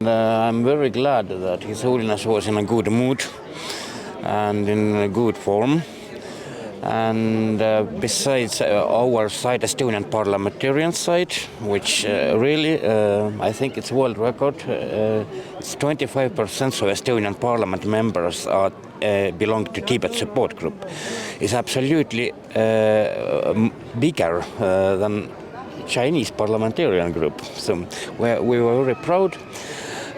I'm very glad that His Holiness was in a good mood and in a good form. And besides our side, Estonian Parliamentarian side, which really, I think it's world record, it's 25% of Estonian Parliament members are belong to Tibet support group, is absolutely bigger than Chinese parliamentarian group. So we were very proud.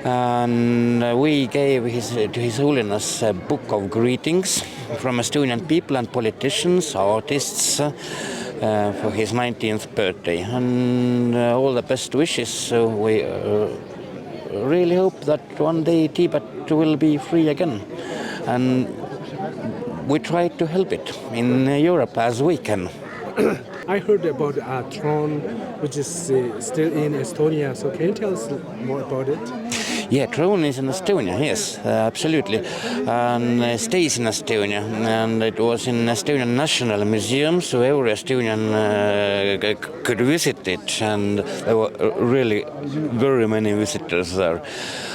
And we gave to His Holiness a book of greetings from Estonian people and politicians, artists, for his 19th birthday. And all the best wishes. So we really hope that one day Tibet will be free again. And we try to help it in Europe as we can. I heard about a throne which is still in Estonia. So can you tell us more about it? Yeah, throne is in Estonia, yes, absolutely, and stays in Estonia, and it was in Estonian National Museum, so every Estonian could visit it, and there were really very many visitors there.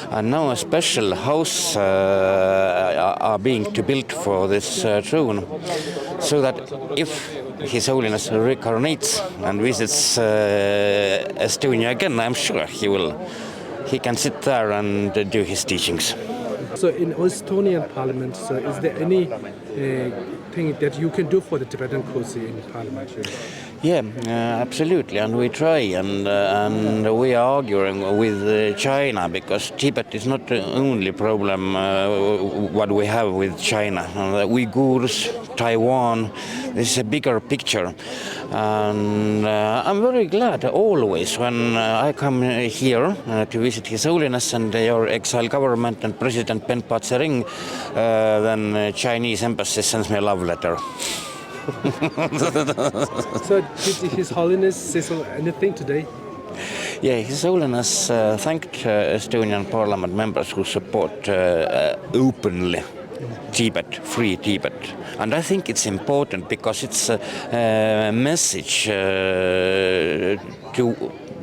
And now a special house are being to built for this throne, so that if His Holiness reincarnates and visits Estonia again, I'm sure he can sit there and do his teachings. So in Estonian Parliament, so is there any thing that you can do for the Tibetan cause in Parliament? Yeah, absolutely, and we try, and we are arguing with China, because Tibet is not the only problem what we have with China. Uyghurs, Taiwan, this is a bigger picture, and I'm very glad always when I come here to visit His Holiness and your exiled government and President Penpa Tsering, then Chinese embassy sends me a love letter. So did His Holiness say anything today? Yeah, His Holiness thanked Estonian Parliament members who support openly Tibet, free Tibet. And I think it's important because it's a message to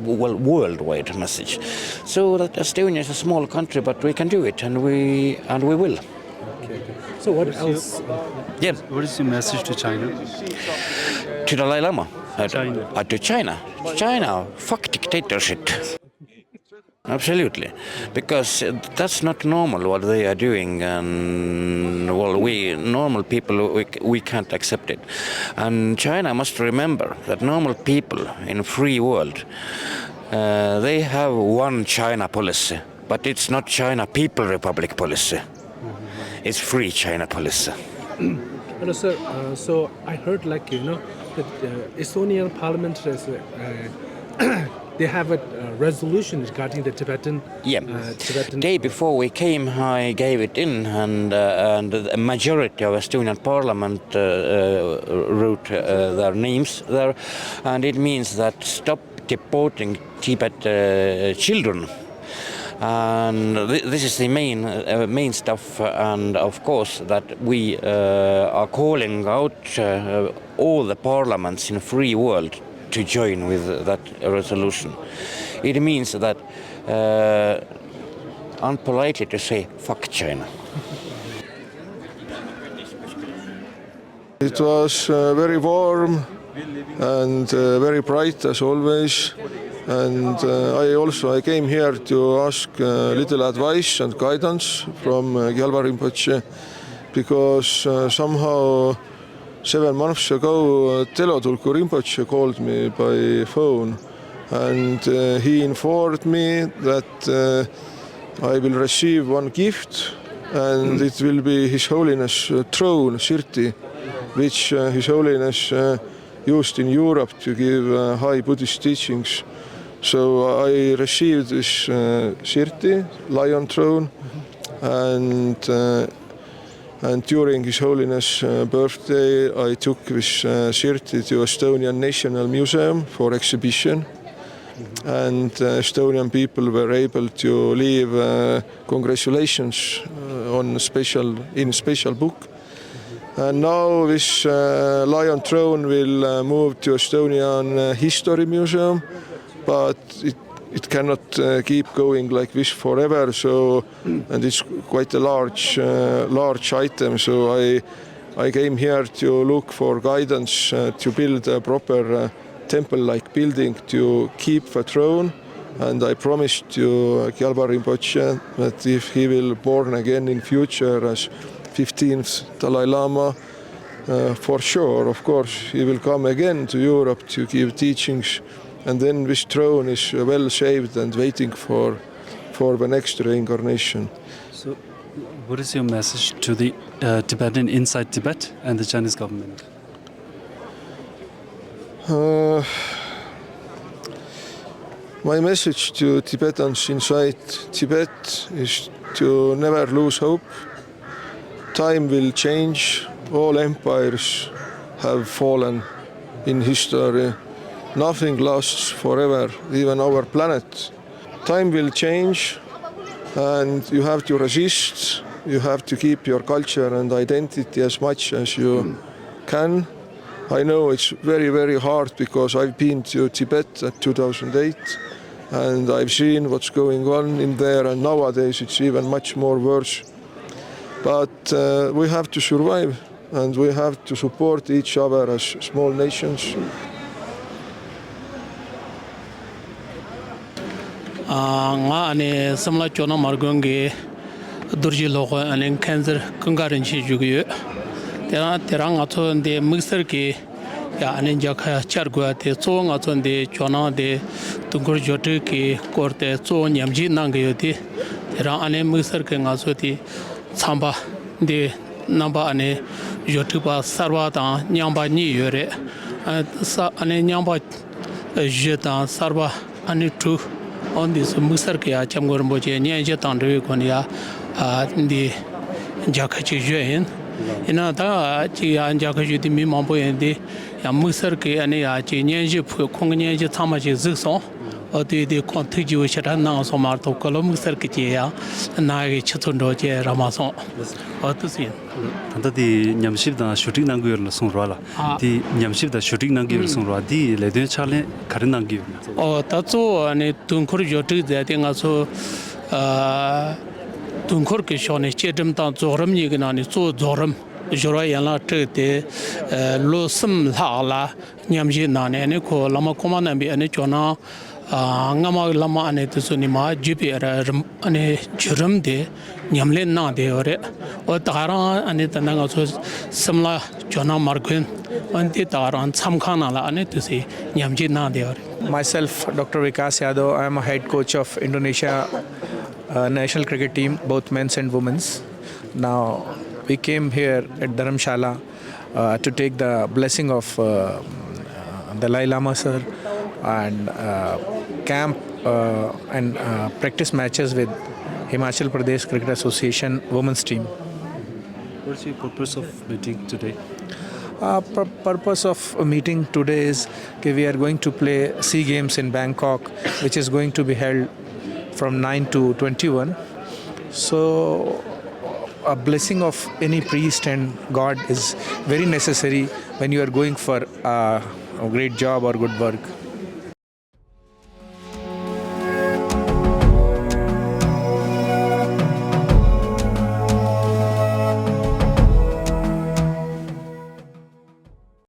worldwide message. So that Estonia is a small country, but we can do it, and we will. Okay. So what else? Yeah. What is your message to China? To Dalai Lama. China. To China. China, fuck dictatorship. Absolutely, because that's not normal what they are doing, and well, we normal people we can't accept it. And China must remember that normal people in free world they have one China policy, but it's not China People Republic policy. It's free China policy. Hello, sir. So I heard, that Estonian Parliament has, they have a resolution regarding the Tibetan. Yeah. Tibetan. Day before we came, I gave it in, and a majority of Estonian Parliament wrote their names there, and it means that stop deporting Tibet children. And this is the main stuff, and of course that we are calling out all the parliaments in the free world to join with that resolution. It means that unpolitely to say fuck China. It was very warm and very bright as always. And I came here to ask little advice and guidance from Gyalva Rinpoche, because somehow 7 months ago Telo Tulku Rinpoche called me by phone, and he informed me that I will receive one gift, and it will be His Holiness throne, Sirti, which His Holiness used in Europe to give high Buddhist teachings. So I received this Sirti, lion throne, and during His Holiness' birthday I took this Sirti to Estonian National Museum for exhibition, and Estonian people were able to leave congratulations in special book. And now this lion throne will move to Estonian History Museum, but it cannot keep going like this forever. So, and it's quite a large item. So I came here to look for guidance to build a proper temple-like building to keep the throne. And I promised to Gyalpa Rinpoche that if he will born again in future as 15th Dalai Lama, for sure, of course, he will come again to Europe to give teachings. And then this throne is well saved and waiting for the next reincarnation. So, what is your message to the Tibetan inside Tibet and the Chinese government? My message to Tibetans inside Tibet is to never lose hope. Time will change. All empires have fallen in history. Nothing lasts forever, even our planet. Time will change and you have to resist. You have to keep your culture and identity as much as you can. I know it's very, very hard because I've been to Tibet at 2008 and I've seen what's going on in there, and nowadays it's even much more worse. But we have to survive and we have to support each other as small nations. Nga ane samla chona margonge durji logo ane cancer kungarin chi jugu tera nga to de mixer ke ya ane jakha chargwa te so nga to de chona de tungur jote ke korte so nyamji nang yo de tera ane mixer ke nga so ti chamba de namba ane yotuba sarwa ta nyamba ni yore sa ane nyamba jeta sarwa ane tu on this musar ke acham gorbo che nya je tandre ko ya ndi jakhachi join ina da chi an jakhachi di mi mambo de ya musar ke ane ya chi nya je khong nya je thama je zso odi de kon thi ji chara na so mar to kolo musar ke che ya na ge chthun do che ramaso otusi tanda di nyamshibda shooting nangyo la sungrala di nyamshibda shooting nangyo sungrala di ledön chale karin nangyo ta zo ane tunkhur jotu de nga so tunkhur ke shone chedem ta zoram ni gna ni zo zoram jora yana te de lo sim la la nyamji na ne ko lama koma na bi ane chona ngama lama ane to suni ma jipi ane juram de nyamle na de ore o tara ane ta nga so samla chona margun ante taran samkhana la ane to se nyamji na de ore. Myself, Dr. Vikas Yadav, I am a head coach of Indonesia national cricket team, both men's and women's. Now, we came here at Dharamshala to take the blessing of Dalai Lama sir and camp and practice matches with Himachal Pradesh Cricket Association women's team. What's your purpose of meeting today? Purpose of meeting today is that we are going to play SEA Games in Bangkok, which is going to be held from 9 to 21. So a blessing of any priest and God is very necessary when you are going for a great job or good work.